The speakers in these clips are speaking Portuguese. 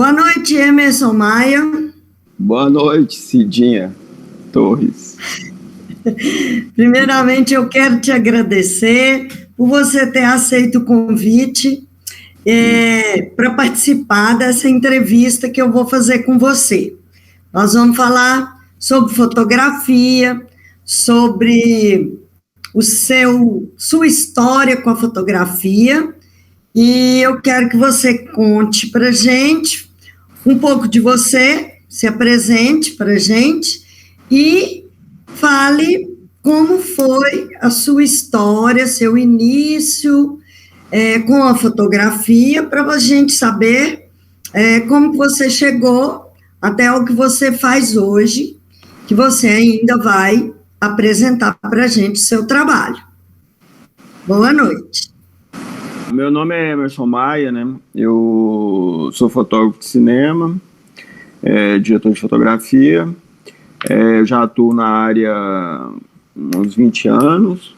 Boa noite, Emerson Maia. Boa noite, Cidinha Torres. Primeiramente, eu quero te agradecer por você ter aceito o convite para participar dessa entrevista que eu vou fazer com você. Nós vamos falar sobre fotografia, sobre sua história com a fotografia, e eu quero que você conte para a gente um pouco de você, se apresente para a gente e fale como foi a sua história, seu início com a fotografia, para a gente saber como você chegou até o que você faz hoje, que você ainda vai apresentar para a gente seu trabalho. Boa noite. Meu nome é Emerson Maia, né? Eu sou fotógrafo de cinema, diretor de fotografia, já atuo na área há uns 20 anos.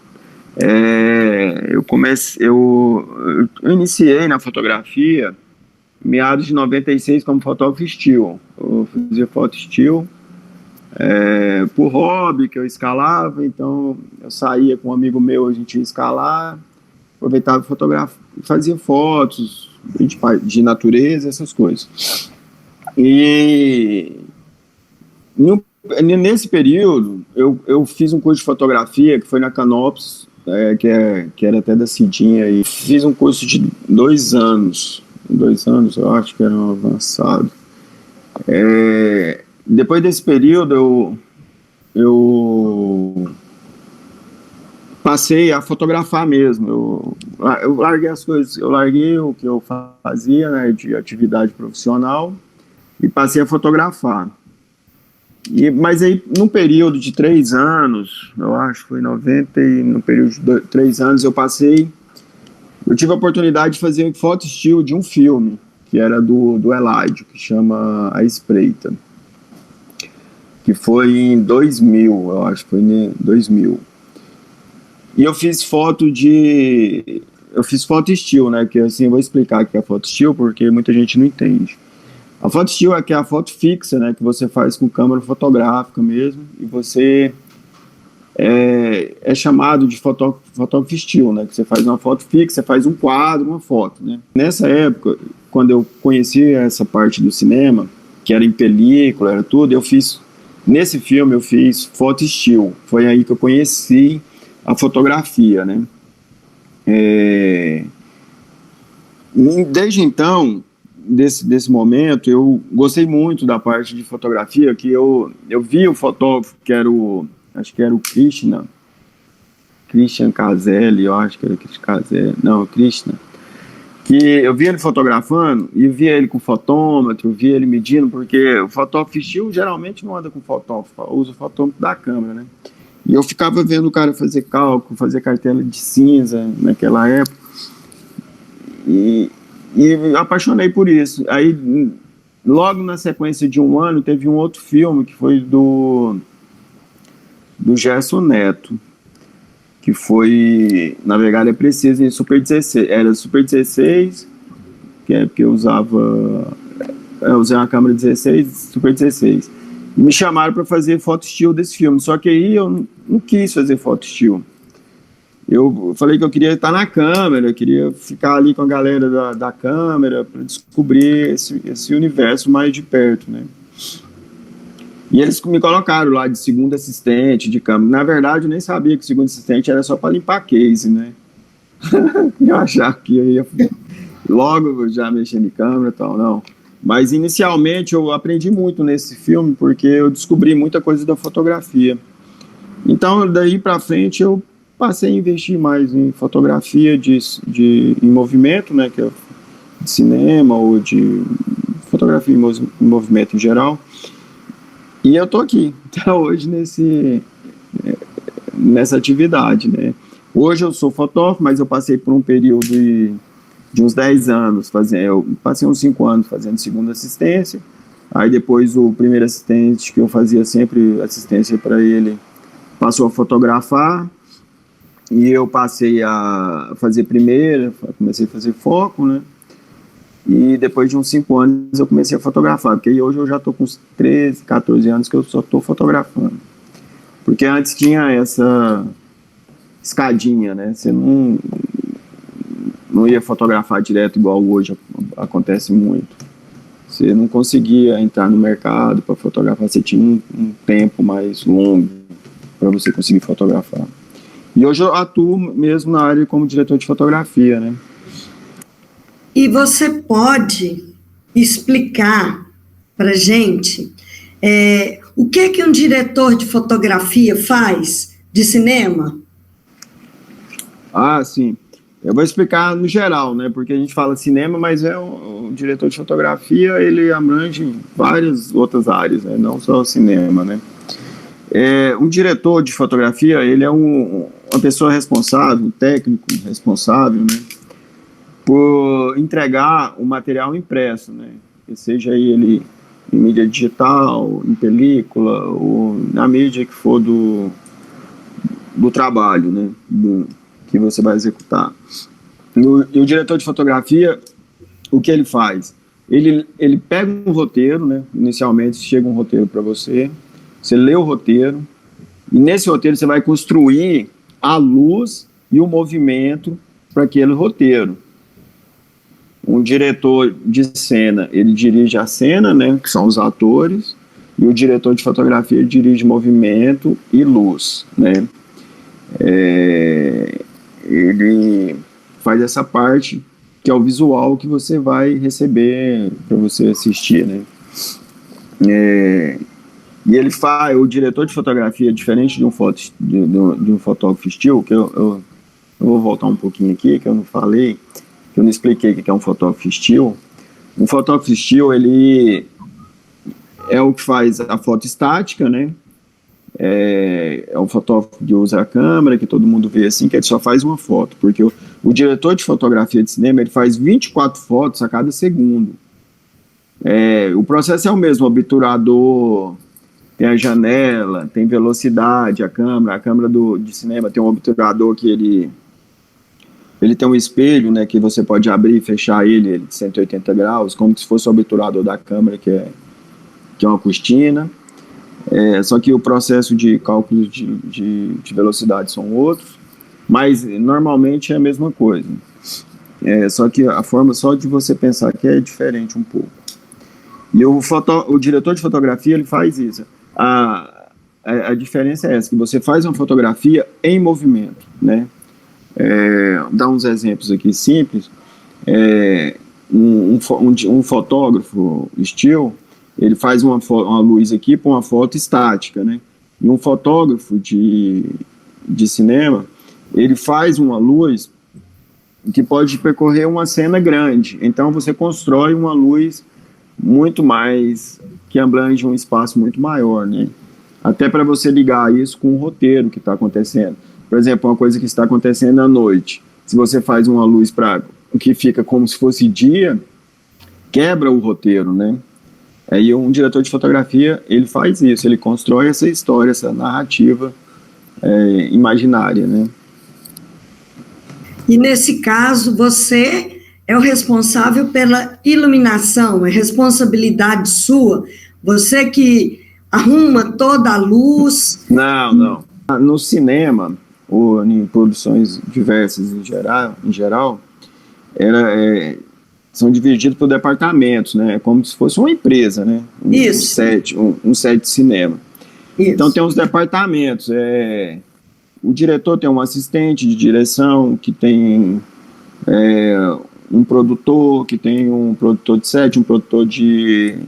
Eu iniciei na fotografia em meados de 96 como fotógrafo still. Eu fazia foto still por hobby, que eu escalava, então eu saía com um amigo meu, a gente ia escalar, aproveitava fotografia, fazia fotos de natureza, essas coisas. E nesse período eu fiz um curso de fotografia que foi na Canopus, que era até da Cidinha, e fiz um curso de 2 anos, eu acho que era um avançado. Depois desse período eu passei a fotografar mesmo. Eu larguei as coisas, eu larguei o que eu fazia, né, de atividade profissional, e passei a fotografar. Mas aí, num período de 3 anos, eu acho que foi em 90, e no período de 3 anos eu tive a oportunidade de fazer foto still de um filme, que era do Eládio, que chama A Espreita, que foi em 2000, eu acho que foi em 2000. E eu fiz foto still, né, que assim, eu vou explicar o que é foto still, porque muita gente não entende. A foto still é a foto fixa, né, que você faz com câmera fotográfica mesmo, e você é chamado de fotógrafo still, né, que você faz uma foto fixa, você faz um quadro, uma foto, né. Nessa época, quando eu conheci essa parte do cinema, que era em película, era tudo, nesse filme eu fiz foto still, foi aí que eu conheci a fotografia, né. Desde então, desse momento, eu gostei muito da parte de fotografia, que eu vi o fotógrafo, acho que era o Christian Caselli, eu acho que era Christian, que eu via ele fotografando, e via ele com fotômetro, via ele medindo, porque o fotógrafo still geralmente não anda com fotógrafo, usa o fotômetro da câmera, né? E eu ficava vendo o cara fazer cálculo, fazer cartela de cinza naquela época, e apaixonei por isso. Aí, logo na sequência de um ano, teve um outro filme que foi do Gerson Neto, que foi Navegar é Preciso, em Super 16. Era Super 16, que é porque eu usei uma câmera 16, Super 16. E me chamaram para fazer foto still desse filme, só que aí eu não quis fazer foto still. Eu falei que eu queria estar na câmera, eu queria ficar ali com a galera da câmera para descobrir esse universo mais de perto, né? E eles me colocaram lá de segundo assistente de câmera. Na verdade, eu nem sabia que o segundo assistente era só para limpar case, né? Eu achava que eu ia logo já mexer em câmera e tal, não. Mas inicialmente eu aprendi muito nesse filme porque eu descobri muita coisa da fotografia. Então, daí para frente, eu passei a investir mais em fotografia em movimento, né, que é de cinema ou de fotografia em movimento em geral. E eu tô aqui até hoje nessa atividade, né. Hoje eu sou fotógrafo, mas eu passei por um período de uns 10 anos eu passei uns 5 anos fazendo segunda assistência. Aí depois o primeiro assistente, que eu fazia sempre assistência para ele, passou a fotografar. E eu passei a fazer primeira, comecei a fazer foco, né? E depois de uns 5 anos eu comecei a fotografar, porque hoje eu já estou com uns 13, 14 anos que eu só estou fotografando. Porque antes tinha essa escadinha, né? Você não ia fotografar direto igual hoje acontece muito. Você não conseguia entrar no mercado para fotografar, você tinha um tempo mais longo para você conseguir fotografar. E hoje eu atuo mesmo na área como diretor de fotografia, né? E você pode explicar para gente o que um diretor de fotografia faz de cinema? Ah, sim. Eu vou explicar no geral, né? Porque a gente fala cinema, mas o diretor de fotografia, ele abrange várias outras áreas, né? Não só cinema, né? Um diretor de fotografia, ele é uma pessoa responsável, um técnico responsável, né? Por entregar o material impresso, né? Que seja ele em mídia digital, em película, ou na mídia que for do trabalho, né? Que você vai executar. E o diretor de fotografia, o que ele faz? Ele pega um roteiro, né? Inicialmente chega um roteiro para você, você lê o roteiro, e nesse roteiro você vai construir a luz e o movimento para aquele roteiro. Um diretor de cena, ele dirige a cena, né, que são os atores, e o diretor de fotografia dirige movimento e luz, né. Ele faz essa parte que é o visual que você vai receber para você assistir, né. E ele faz, o diretor de fotografia, diferente de um fotógrafo still, que eu vou voltar um pouquinho aqui, que eu não falei, que eu não expliquei o que é um fotógrafo still. Um fotógrafo still, ele é o que faz a foto estática, né? É um fotógrafo que usa a câmera, que todo mundo vê assim, que ele só faz uma foto, porque o diretor de fotografia de cinema, ele faz 24 fotos a cada segundo. O processo é o mesmo, o obturador, tem a janela, tem velocidade, a câmera de cinema tem um obturador que ele tem um espelho, né, que você pode abrir e fechar ele de 180 graus, como se fosse o obturador da câmera, que é uma cortina. Só que o processo de cálculo de velocidade são outros, mas normalmente é a mesma coisa. Só que a forma só de você pensar que é diferente um pouco. E o diretor de fotografia, ele faz isso. A diferença é essa, que você faz uma fotografia em movimento, né? Dar uns exemplos aqui simples. Um fotógrafo still, ele faz uma luz aqui para uma foto estática, né? E um fotógrafo de cinema, ele faz uma luz que pode percorrer uma cena grande. Então você constrói uma luz muito mais, que abrange um espaço muito maior, né? Até para você ligar isso com o roteiro que está acontecendo. Por exemplo, uma coisa que está acontecendo à noite. Se você faz uma luz que fica como se fosse dia, quebra o roteiro, né? Aí um diretor de fotografia, ele faz isso, ele constrói essa história, essa narrativa imaginária, né? E nesse caso, você é o responsável pela iluminação, é responsabilidade sua? Você que arruma toda a luz? Não. No cinema, ou em produções diversas em geral, são divididos por departamentos, né? Como se fosse uma empresa, né? Um set de cinema. Isso. Então tem uns departamentos. O diretor tem um assistente de direção, que tem um produtor, que tem um produtor de set, um produtor de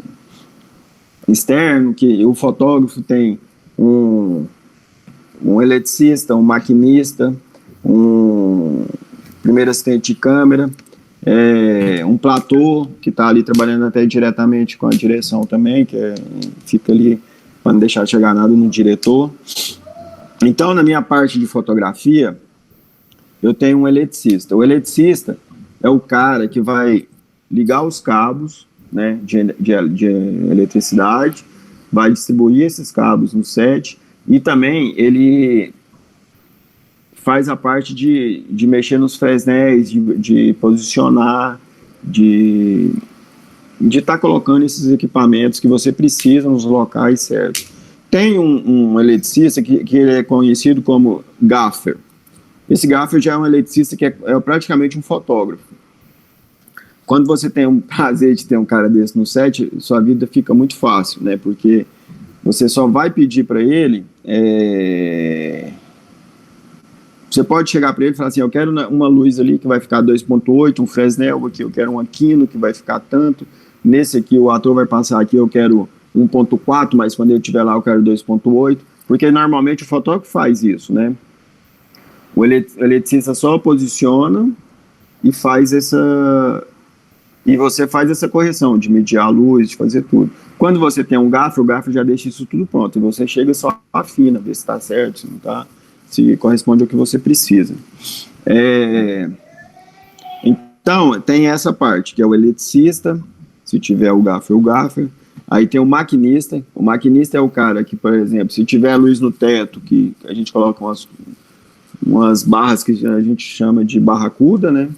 externo, que o fotógrafo tem um eletricista, um maquinista, um primeiro assistente de câmera, um platô que está ali trabalhando até diretamente com a direção também, que fica ali para não deixar chegar nada no diretor. Então, na minha parte de fotografia, eu tenho um eletricista. O eletricista é o cara que vai ligar os cabos, né, de eletricidade, vai distribuir esses cabos no set, e também ele faz a parte de mexer nos fresnéis, de posicionar de estar colocando esses equipamentos que você precisa nos locais certos. Tem um eletricista que ele é conhecido como gaffer. Esse gaffer já é um eletricista que é praticamente um fotógrafo. Quando você tem um prazer de ter um cara desse no set, sua vida fica muito fácil, né? Porque você só vai pedir para ele... Você pode chegar para ele e falar assim, eu quero uma luz ali que vai ficar 2.8, um Fresnel aqui, eu quero um Aquino que vai ficar tanto, nesse aqui o ator vai passar aqui, eu quero 1.4, mas quando ele estiver lá eu quero 2.8, porque normalmente o fotógrafo faz isso, né? O eletricista só posiciona e faz e você faz essa correção de medir a luz, de fazer tudo. Quando você tem um gaffer, o gaffer já deixa isso tudo pronto, e você chega e só afina, vê se está certo, se não está, se corresponde ao que você precisa. Então, tem essa parte, que é o eletricista, se tiver o gaffer. Aí tem o maquinista é o cara que, por exemplo, se tiver luz no teto, que a gente coloca umas barras que a gente chama de barracuda, né?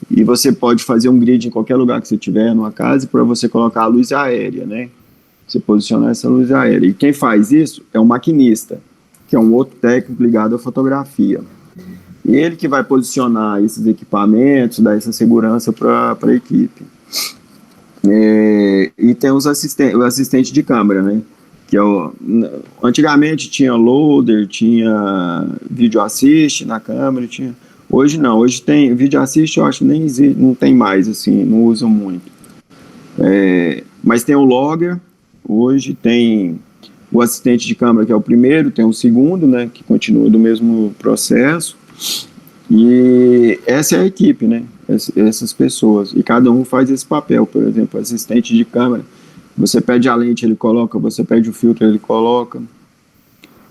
E você pode fazer um grid em qualquer lugar que você tiver numa casa para você colocar a luz aérea, né? Você posicionar essa luz aérea. E quem faz isso é o maquinista, que é um outro técnico ligado à fotografia. E ele que vai posicionar esses equipamentos, dar essa segurança para a equipe. E tem o assistente de câmera, né? Que antigamente tinha loader, tinha video assist na câmera, hoje não, hoje tem video assist, eu acho que nem existe, não tem mais, assim, não usam muito. Mas tem o logger, hoje tem o assistente de câmera, que é o primeiro, tem o segundo, né, que continua do mesmo processo, e essa é a equipe, né, essas pessoas, e cada um faz esse papel. Por exemplo, o assistente de câmera, você pede a lente, ele coloca, você pede o filtro, ele coloca,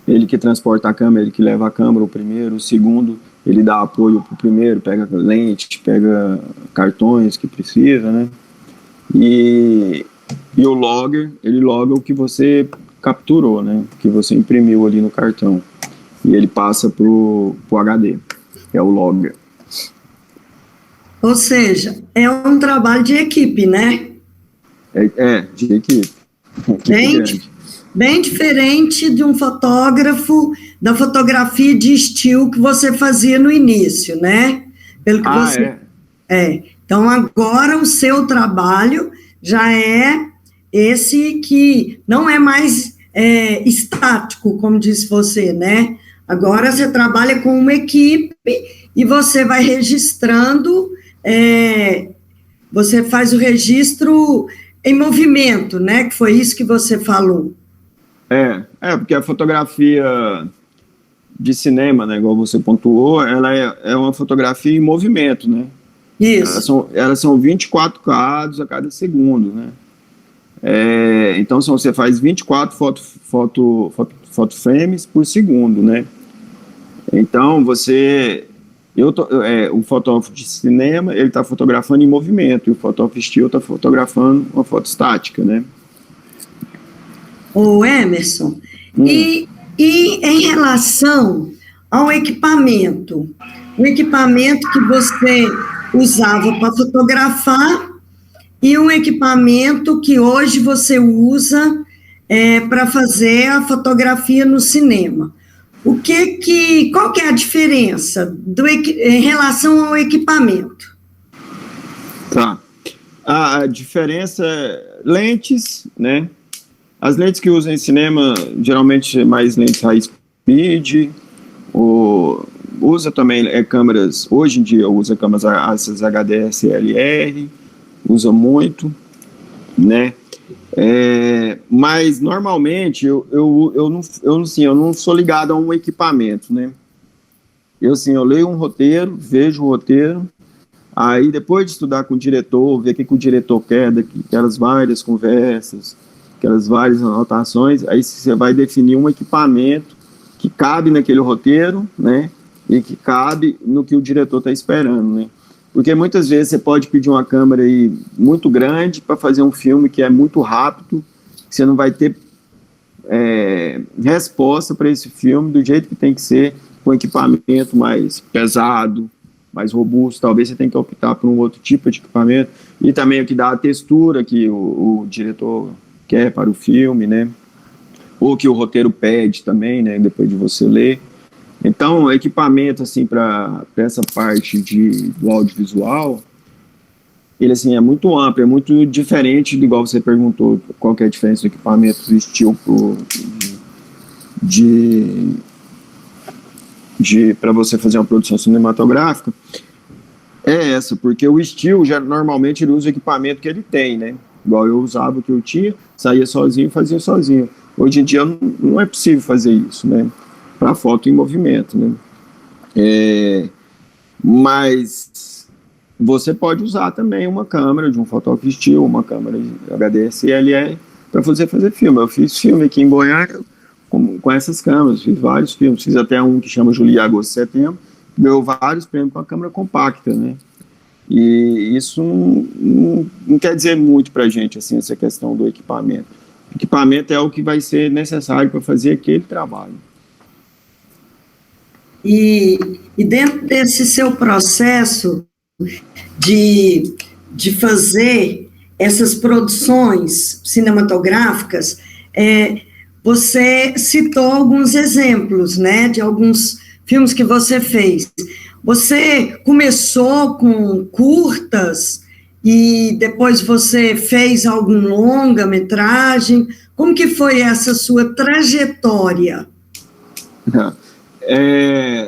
ele que transporta a câmera, ele que leva a câmera, o primeiro, o segundo, ele dá apoio pro primeiro, pega lente, pega cartões que precisa, né, e o logger, ele loga o que você capturou, né, que você imprimiu ali no cartão, e ele passa pro HD, é o logger. Ou seja, é um trabalho de equipe, né? De equipe. Bem diferente de um fotógrafo, da fotografia de estilo que você fazia no início, né? Pelo que Então, agora o seu trabalho já é esse que não é mais estático, como disse você, né? Agora você trabalha com uma equipe e você vai registrando, você faz o registro em movimento, né? Que foi isso que você falou. Porque a fotografia De cinema, né, igual você pontuou, ela é uma fotografia em movimento, né? Isso. Elas são 24 quadros a cada segundo, né? Então, você faz 24 foto frames por segundo, né? Então, o fotógrafo de cinema, ele está fotografando em movimento, e o fotógrafo estilo está fotografando uma foto estática, né? O Emerson, e em relação ao equipamento, o equipamento que você usava para fotografar e um equipamento que hoje você usa para fazer a fotografia no cinema. Qual que é a diferença em relação ao equipamento? Tá. A diferença é lentes, né? As lentes que usam em cinema, geralmente mais lentes high speed, usa também câmeras, hoje em dia usa câmeras essas HD SLR, usa muito, né? Mas normalmente eu não sou ligado a um equipamento, né? Eu leio um roteiro, vejo o roteiro, aí depois de estudar com o diretor, ver o que o diretor quer, aquelas várias conversas, aquelas várias anotações, aí você vai definir um equipamento que cabe naquele roteiro, né? E que cabe no que o diretor está esperando, né? Porque muitas vezes você pode pedir uma câmera aí muito grande para fazer um filme que é muito rápido, que você não vai ter resposta para esse filme do jeito que tem que ser, com equipamento mais pesado, mais robusto, talvez você tenha que optar por um outro tipo de equipamento, e também o que dá a textura que o diretor quer para o filme, né? Ou que o roteiro pede também, né? Depois de você ler. Então, equipamento, assim, para essa parte do audiovisual, ele, assim, é muito amplo, é muito diferente, igual você perguntou, qual que é a diferença do equipamento do estilo para você fazer uma produção cinematográfica, é essa, porque o estilo, já, normalmente, ele usa o equipamento que ele tem, né? Igual eu usava o que eu tinha, saía sozinho, fazia sozinho. Hoje em dia não é possível fazer isso, né? Para foto em movimento, né? Mas você pode usar também uma câmera de um fotógrafo estilo, uma câmera de HD SLR para fazer filme. Eu fiz filme aqui em Goiânia com essas câmeras, fiz vários filmes, fiz até um que chama Julia Agosto Setembro, ganhou vários prêmios com a câmera compacta, né? E isso não quer dizer muito para a gente, assim, essa questão do equipamento. O equipamento é o que vai ser necessário para fazer aquele trabalho. E dentro desse seu processo de fazer essas produções cinematográficas, você citou alguns exemplos, né, de alguns filmes que você fez. Você começou com curtas e depois você fez algum longa-metragem? Como que foi essa sua trajetória?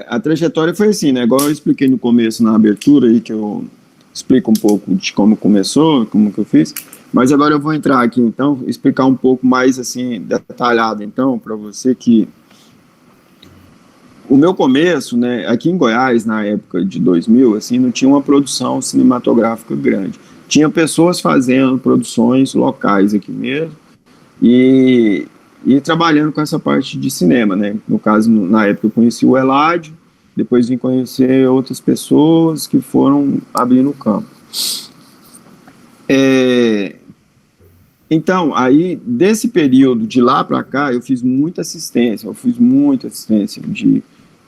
A trajetória foi assim, né? Igual eu expliquei no começo, na abertura, aí, que eu explico um pouco de como começou, como que eu fiz. Mas agora eu vou entrar aqui, então, explicar um pouco mais, assim, detalhado, então, para você que... O meu começo, né, aqui em Goiás, na época de 2000, assim, não tinha uma produção cinematográfica grande. Tinha pessoas fazendo produções locais aqui mesmo e trabalhando com essa parte de cinema, né? No caso, na época eu conheci o Eladio, depois vim conhecer outras pessoas que foram abrindo o campo. Então, aí, desse período de lá para cá, eu fiz muita assistência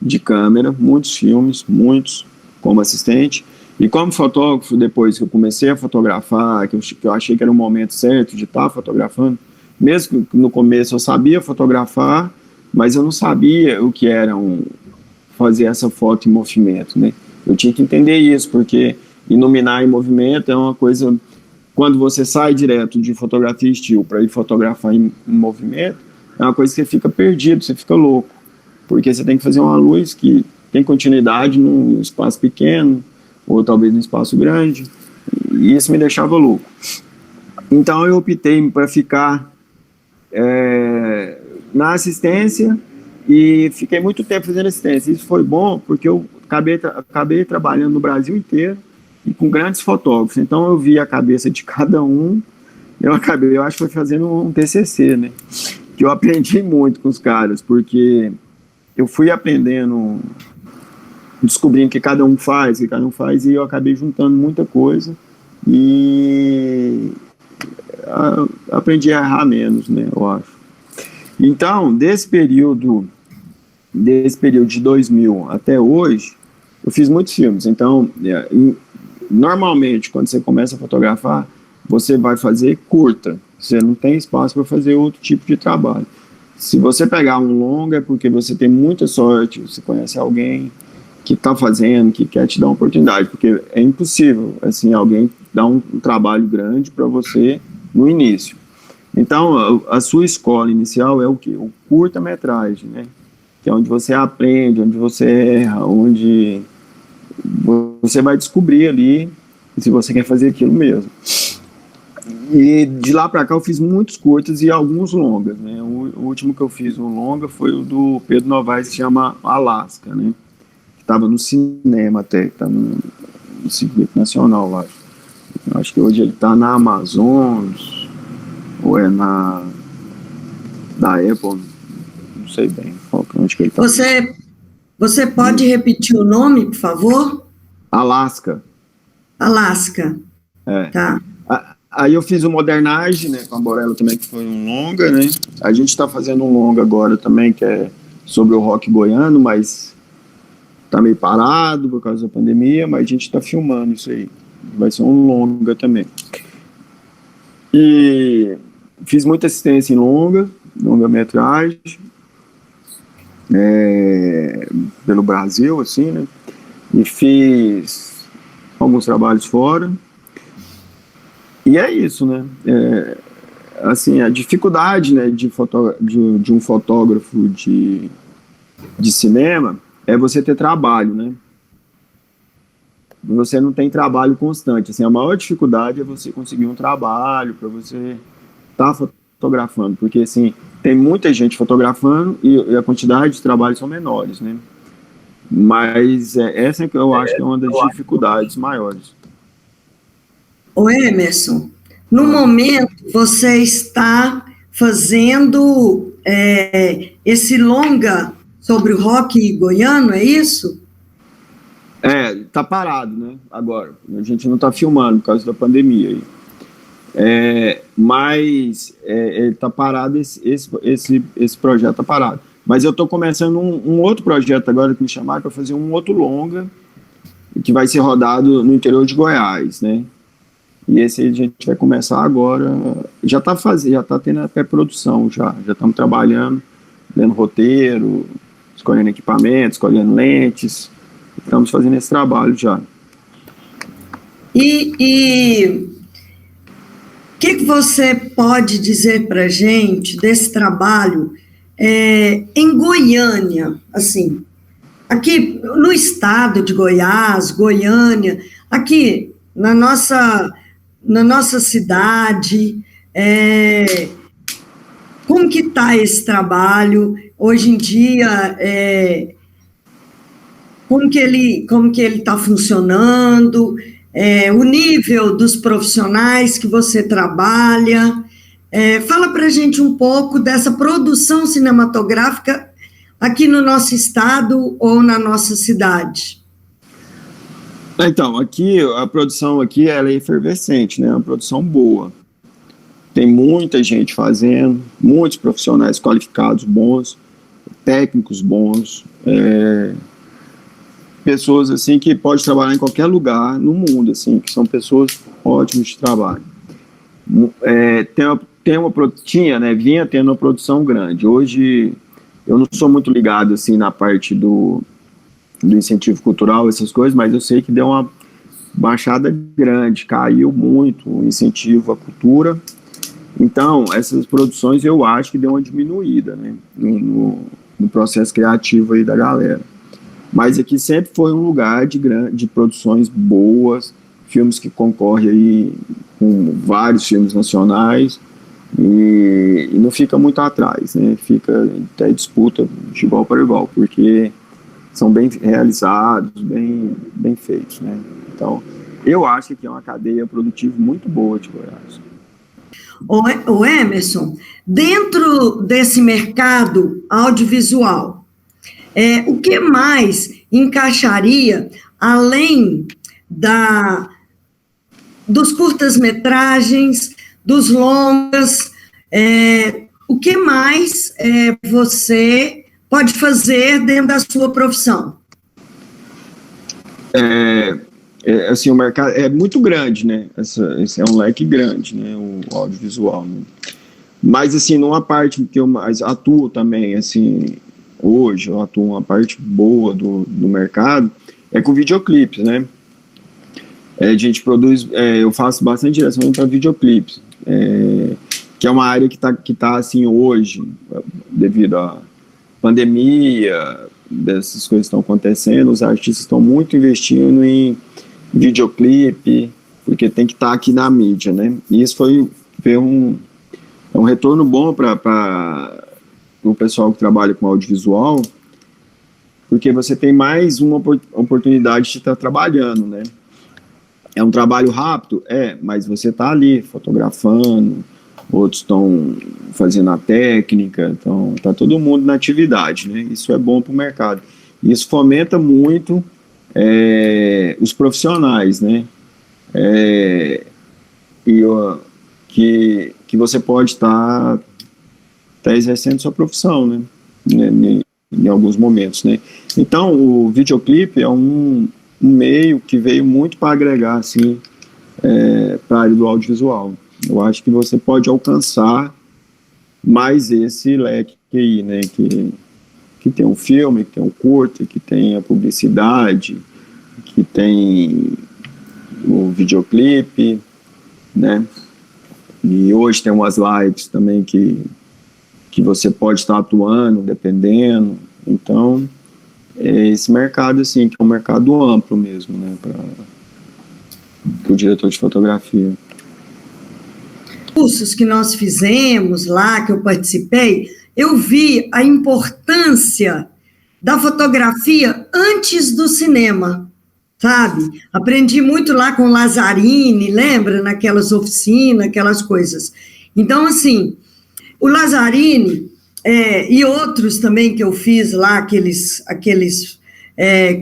de câmera, muitos filmes, como assistente, e como fotógrafo, depois que eu comecei a fotografar, que eu achei que era o momento certo de estar fotografando, mesmo que no começo eu sabia fotografar, mas eu não sabia o que era fazer essa foto em movimento, né? Eu tinha que entender isso, porque iluminar em movimento é uma coisa... Quando você sai direto de fotografia estilo para ir fotografar em movimento, é uma coisa que você fica perdido, você fica louco, porque você tem que fazer uma luz que tem continuidade num espaço pequeno, ou talvez num espaço grande, e isso me deixava louco. Então eu optei para ficar na assistência e fiquei muito tempo fazendo assistência. Isso foi bom porque eu acabei trabalhando no Brasil inteiro e com grandes fotógrafos. Então eu vi a cabeça de cada um. Eu acho que foi fazendo um TCC, né? Que eu aprendi muito com os caras, porque eu fui aprendendo, descobrindo o que cada um faz, e eu acabei juntando muita coisa e aprendi a errar menos, né, eu acho. Então, desse período de 2000 até hoje, eu fiz muitos filmes. Então, normalmente, quando você começa a fotografar, você vai fazer curta. Você não tem espaço para fazer outro tipo de trabalho. Se você pegar um longa, é porque você tem muita sorte, você conhece alguém que está fazendo, que quer te dar uma oportunidade, porque é impossível, assim, alguém dar um trabalho grande para você no início. Então, a sua escola inicial é o quê? O curta-metragem, né? Que é onde você aprende, onde você erra, onde você vai descobrir ali se você quer fazer aquilo mesmo. E de lá para cá eu fiz muitos curtas e alguns longas, né? O último que eu fiz um longa foi o do Pedro Novaes, que se chama Alaska, né? Que estava no cinema até, está no circuito nacional lá. Acho que hoje ele está na Amazon, ou é da Apple, não sei bem onde que ele está. Você pode repetir o nome, por favor? Alaska. Alaska. Tá. Aí eu fiz o Modernage, né, com a Borello também, que foi um longa, né? A gente está fazendo um longa agora também, que é sobre o rock goiano, mas tá meio parado por causa da pandemia, mas a gente está filmando isso aí. Vai ser um longa também. E fiz muita assistência em longa-metragem, pelo Brasil, assim, né? E fiz alguns trabalhos fora. E é isso, né? Assim, a dificuldade, né, de um fotógrafo de cinema é você ter trabalho, né? Você não tem trabalho constante. Assim, a maior dificuldade é você conseguir um trabalho para você estar fotografando, porque assim, tem muita gente fotografando e a quantidade de trabalhos são menores, né? Mas essa é que eu acho que é uma das dificuldades maiores. Ô Emerson, no momento você está fazendo esse longa sobre o rock goiano, é isso? Tá parado, né? Agora, a gente não tá filmando por causa da pandemia aí. Mas tá parado, esse projeto tá parado. Mas eu tô começando um outro projeto agora que me chamaram para fazer um outro longa que vai ser rodado no interior de Goiás, né? E esse aí a gente vai começar agora. Já tá tendo a pré-produção, já estamos trabalhando, lendo roteiro, escolhendo equipamento, escolhendo lentes. Estamos fazendo esse trabalho já. E o que você pode dizer para a gente desse trabalho em Goiânia, assim, aqui no estado de Goiás, Goiânia, aqui na nossa cidade, como que está esse trabalho hoje em dia? Como que ele está funcionando, o nível dos profissionais que você trabalha. Fala para a gente um pouco dessa produção cinematográfica aqui no nosso estado ou na nossa cidade. Então, aqui, a produção aqui ela é efervescente, né? É uma produção boa. Tem muita gente fazendo, muitos profissionais qualificados bons, técnicos bons, pessoas assim que podem trabalhar em qualquer lugar no mundo, assim, que são pessoas ótimas de trabalho. Vinha tendo uma produção grande. Hoje eu não sou muito ligado assim na parte do incentivo cultural, essas coisas, mas eu sei que deu uma baixada grande, caiu muito o incentivo à cultura. Então, essas produções eu acho que deu uma diminuída, né, no processo criativo aí da galera. Mas aqui sempre foi um lugar de produções boas, filmes que concorrem aí com vários filmes nacionais e não fica muito atrás, né? Fica até disputa de igual para igual, porque são bem realizados, bem feitos, né? Então, eu acho que aqui é uma cadeia produtiva muito boa de Goiás. O Emerson, dentro desse mercado audiovisual, o que mais encaixaria, além dos curtas-metragens, dos longas, o que mais você pode fazer dentro da sua profissão? Assim, o mercado é muito grande, né? Esse é um leque grande, né? O audiovisual, né? Mas, assim, numa parte que eu mais atuo também, assim, hoje eu atuo uma parte boa do mercado, com videoclipes, né? A gente produz, eu faço bastante direção para videoclipes, que é uma área que tá assim hoje, devido à pandemia, dessas coisas que estão acontecendo, os artistas estão muito investindo em videoclipe, porque tem que estar aqui na mídia, né? E isso foi um retorno bom para o pessoal que trabalha com audiovisual, porque você tem mais uma oportunidade de estar trabalhando, né? É um trabalho rápido? Mas você está ali fotografando, outros estão fazendo a técnica, então está todo mundo na atividade, né? Isso é bom para o mercado. Isso fomenta muito os profissionais, né? Que você pode estar exercendo sua profissão, né? em alguns momentos, né? Então, o videoclipe é um meio que veio muito para agregar, assim, para a área do audiovisual. Eu acho que você pode alcançar mais esse leque aí, né? Que tem um filme, que tem um curta, que tem a publicidade, que tem o videoclipe, né? E hoje tem umas lives também que você pode estar atuando, dependendo. Então, é esse mercado, assim, que é um mercado amplo mesmo, né, para o diretor de fotografia. Cursos que nós fizemos lá, que eu participei, eu vi a importância da fotografia antes do cinema, sabe? Aprendi muito lá com Lazzarini, lembra? Naquelas oficinas, aquelas coisas. Então, assim, o Lazzarini e outros também que eu fiz lá, aqueles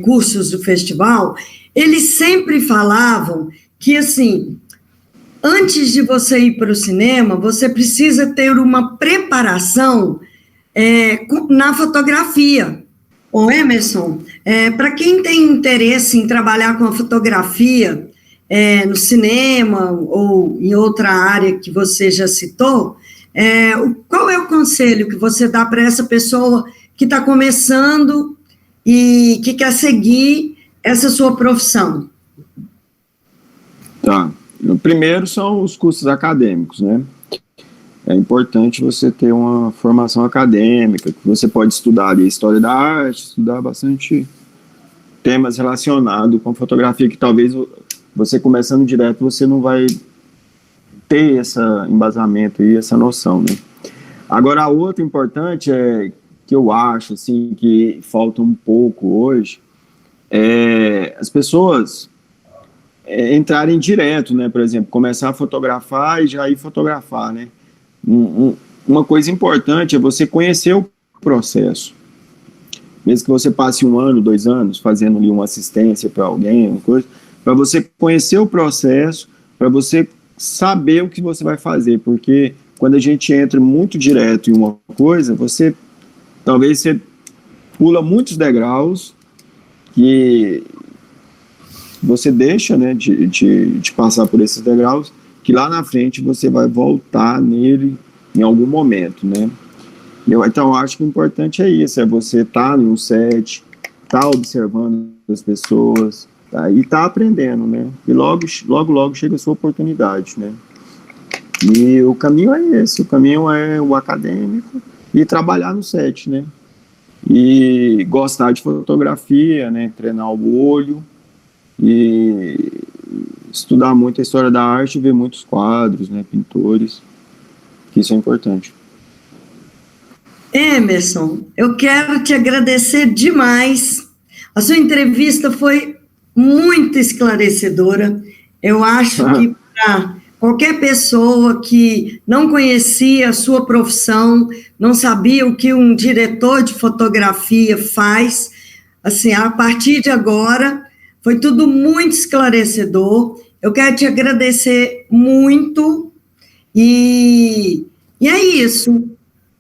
cursos do festival, eles sempre falavam que, assim, antes de você ir para o cinema, você precisa ter uma preparação na fotografia. Ô Emerson, para quem tem interesse em trabalhar com a fotografia no cinema ou em outra área que você já citou, qual é o conselho que você dá para essa pessoa que está começando e que quer seguir essa sua profissão? Tá. O primeiro são os cursos acadêmicos, né? É importante você ter uma formação acadêmica, que você pode estudar ali história da arte, estudar bastante temas relacionados com fotografia, que talvez você começando direto, você não vai ter esse embasamento e essa noção, né? Agora, a outra importante que eu acho, assim, que falta um pouco hoje, as pessoas entrarem direto, né? Por exemplo, começar a fotografar e já ir fotografar, né? Uma coisa importante é você conhecer o processo. Mesmo que você passe 1 ano, 2 anos fazendo ali uma assistência para alguém, uma coisa, para você conhecer o processo, para você saber o que você vai fazer, porque quando a gente entra muito direto em uma coisa, talvez você pula muitos degraus que você deixa, né, de passar por esses degraus, que lá na frente você vai voltar nele em algum momento, né? Então, eu acho que o importante é isso, é você estar no set, estar observando as pessoas, tá? E estar aprendendo, né? E logo chega a sua oportunidade, né? E o caminho é esse, o caminho é o acadêmico e trabalhar no set, né? E gostar de fotografia, né? Treinar o olho e estudar muito a história da arte, ver muitos quadros, né? Pintores, que isso é importante. Emerson, eu quero te agradecer demais. A sua entrevista foi muito esclarecedora. Eu acho que para qualquer pessoa que não conhecia a sua profissão, não sabia o que um diretor de fotografia faz, assim, a partir de agora, foi tudo muito esclarecedor. Eu quero te agradecer muito e é isso.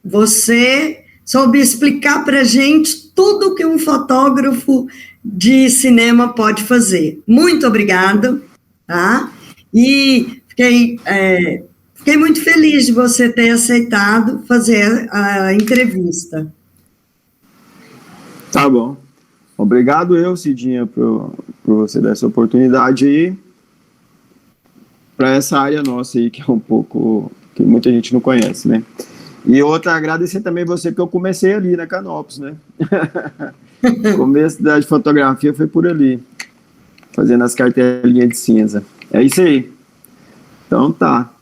Você soube explicar para a gente tudo que um fotógrafo de cinema pode fazer. Muito obrigada, tá? E fiquei muito feliz de você ter aceitado fazer a entrevista. Tá bom. Obrigado Cidinha, por você dar essa oportunidade aí para essa área nossa aí, que é um pouco, que muita gente não conhece, né? E outra, agradecer também você, que eu comecei ali na Canopus, né? O começo da fotografia foi por ali, fazendo as cartelinhas de cinza. É isso aí. Então tá.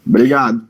Obrigado.